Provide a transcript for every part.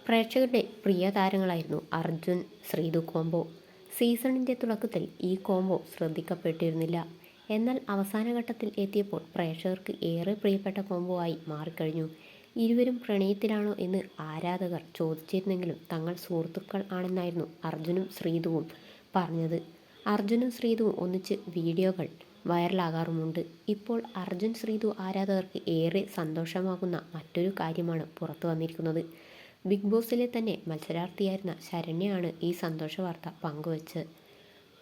പ്രേക്ഷകരുടെ പ്രിയ താരങ്ങളായിരുന്നു അർജുൻ ശ്രീതു കോംബോ. സീസണിൻ്റെ തുടക്കത്തിൽ ഈ കോംബോ ശ്രദ്ധിക്കപ്പെട്ടിരുന്നില്ല. എന്നാൽ അവസാന ഘട്ടത്തിൽ എത്തിയപ്പോൾ പ്രേക്ഷകർക്ക് ഏറെ പ്രിയപ്പെട്ട കോംബോ ആയി മാറിക്കഴിഞ്ഞു. ഇരുവരും പ്രണയത്തിലാണോ എന്ന് ആരാധകർ ചോദിച്ചിരുന്നെങ്കിലും തങ്ങൾ സുഹൃത്തുക്കൾ ആണെന്നായിരുന്നു അർജുനും ശ്രീതുവും പറഞ്ഞത്. അർജുനും ശ്രീതുവും ഒന്നിച്ച് വീഡിയോകൾ വൈറലാകാറുമുണ്ട്. ഇപ്പോൾ അർജുൻ ശ്രീതു ആരാധകർക്ക് ഏറെ സന്തോഷമാകുന്ന മറ്റൊരു കാര്യമാണ് പുറത്തു വന്നിരിക്കുന്നത്. ബിഗ് ബോസിലെ തന്നെ മത്സരാർത്ഥിയായിരുന്ന ശരണ്യയാണ് ഈ സന്തോഷ വാർത്ത പങ്കുവച്ചത്.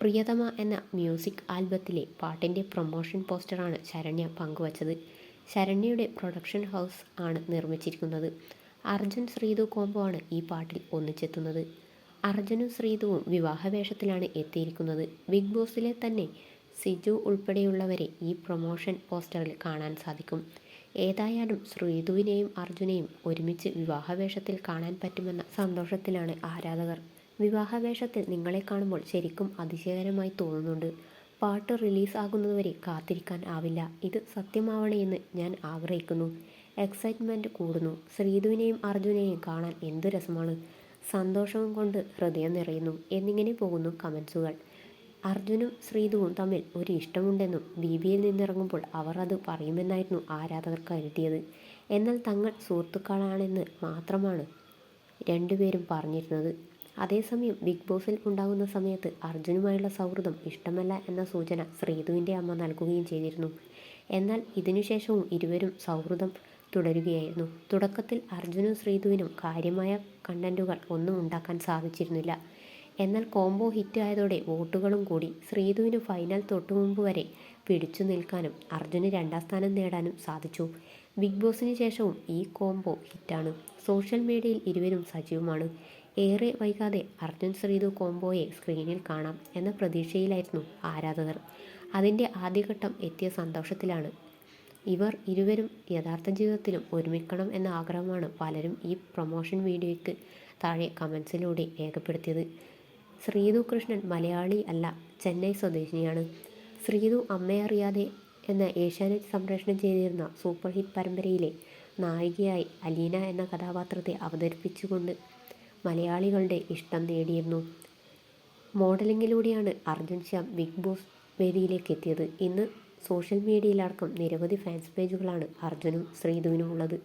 പ്രിയതമ എന്ന മ്യൂസിക് ആൽബത്തിലെ പാട്ടിൻ്റെ പ്രൊമോഷൻ പോസ്റ്ററാണ് ശരണ്യ പങ്കുവച്ചത്. ശരണ്യയുടെ പ്രൊഡക്ഷൻ ഹൗസ് ആണ് നിർമ്മിച്ചിരിക്കുന്നത്. അർജുൻ ശ്രീതു കോംബോ ആണ് ഈ പാട്ടിൽ ഒന്നിച്ചെത്തുന്നത്. അർജുനും ശ്രീതുവും വിവാഹവേഷത്തിലാണ് എത്തിയിരിക്കുന്നത്. ബിഗ് ബോസിലെ തന്നെ സിജു ഉൾപ്പെടെയുള്ളവരെ ഈ പ്രൊമോഷൻ പോസ്റ്ററിൽ കാണാൻ സാധിക്കും. ഏതായാലും ശ്രീതുവിനെയും അർജുനെയും ഒരുമിച്ച് വിവാഹവേഷത്തിൽ കാണാൻ പറ്റുമെന്ന സന്തോഷത്തിലാണ് ആരാധകർ. വിവാഹവേഷത്തിൽ നിങ്ങളെ കാണുമ്പോൾ ശരിക്കും അതിശയകരമായി തോന്നുന്നുണ്ട്. പാട്ട് റിലീസ് ആകുന്നതുവരെ കാത്തിരിക്കാൻ ആവില്ല. ഇത് സത്യമാവണേ എന്ന് ഞാൻ ആഗ്രഹിക്കുന്നു. എക്സൈറ്റ്മെൻറ്റ് കൂടുന്നു. ശ്രീതുവിനെയും അർജുനെയും കാണാൻ എന്തു രസമാണ്. സന്തോഷം കൊണ്ട് ഹൃദയം നിറയുന്നു എന്നിങ്ങനെ പോകുന്നു കമൻസുകൾ. അർജുനും ശ്രീതുവും തമ്മിൽ ഒരു ഇഷ്ടമുണ്ടെന്നും ബിബിയിൽ നിന്നിറങ്ങുമ്പോൾ അവർ അത് പറയുമെന്നായിരുന്നു ആരാധകർ കരുതിയത്. എന്നാൽ തങ്ങൾ സുഹൃത്തുക്കളാണെന്ന് മാത്രമാണ് രണ്ടുപേരും പറഞ്ഞിരുന്നത്. അതേസമയം ബിഗ് ബോസിൽ ഉണ്ടാകുന്ന സമയത്ത് അർജുനുമായുള്ള സൗഹൃദം ഇഷ്ടമല്ല എന്ന സൂചന ശ്രീതുവിൻ്റെ അമ്മ നൽകുകയും ചെയ്തിരുന്നു. എന്നാൽ ഇതിനുശേഷവും ഇരുവരും സൗഹൃദം തുടരുകയായിരുന്നു. തുടക്കത്തിൽ അർജുനും ശ്രീതുവിനും കാര്യമായ കണ്ടന്റുകൾ ഒന്നും ഉണ്ടാക്കാൻ സാധിച്ചിരുന്നില്ല. എന്നാൽ കോംബോ ഹിറ്റ് ആയതോടെ വോട്ടുകളും കൂടി. ശ്രീതുവിന് ഫൈനൽ തൊട്ടുമുമ്പ് വരെ പിടിച്ചു നിൽക്കാനും അർജുന് 2ാം സ്ഥാനം നേടാനും സാധിച്ചു. ബിഗ് ബോസിന് ശേഷവും ഈ കോംബോ ഹിറ്റാണ്. സോഷ്യൽ മീഡിയയിൽ ഇരുവരും സജീവമാണ്. ഏറെ വൈകാതെ അർജുൻ ശ്രീതു കോംബോയെ സ്ക്രീനിൽ കാണാം എന്ന പ്രതീക്ഷയിലായിരുന്നു ആരാധകർ. അതിൻ്റെ ആദ്യഘട്ടം എത്തിയ സന്തോഷത്തിലാണ്. ഇവർ ഇരുവരും യഥാർത്ഥ ജീവിതത്തിലും ഒരുമിക്കണം എന്ന ആഗ്രഹമാണ് പലരും ഈ പ്രൊമോഷൻ വീഡിയോയ്ക്ക് താഴെ കമൻസിലൂടെ രേഖപ്പെടുത്തിയത്. ശ്രീതു കൃഷ്ണൻ മലയാളി അല്ല, ചെന്നൈ സ്വദേശിനിയാണ്. ശ്രീതു അമ്മയറിയാതെ എന്ന ഏഷ്യാനെറ്റ് സംപ്രേഷണം ചെയ്തിരുന്ന സൂപ്പർ ഹിറ്റ് പരമ്പരയിലെ നായികയായി അലീന എന്ന കഥാപാത്രത്തെ അവതരിപ്പിച്ചുകൊണ്ട് മലയാളികളുടെ ഇഷ്ടം നേടിയിരുന്നു. മോഡലിങ്ങിലൂടെയാണ് അർജുൻ ശ്യാം ബിഗ് ബോസ് വേദിയിലേക്ക് എത്തിയത്. ഇന്ന് സോഷ്യൽ മീഡിയയിലടക്കം നിരവധി ഫാൻസ് പേജുകളാണ് അർജുനും ശ്രീതുവിനും ഉള്ളത്.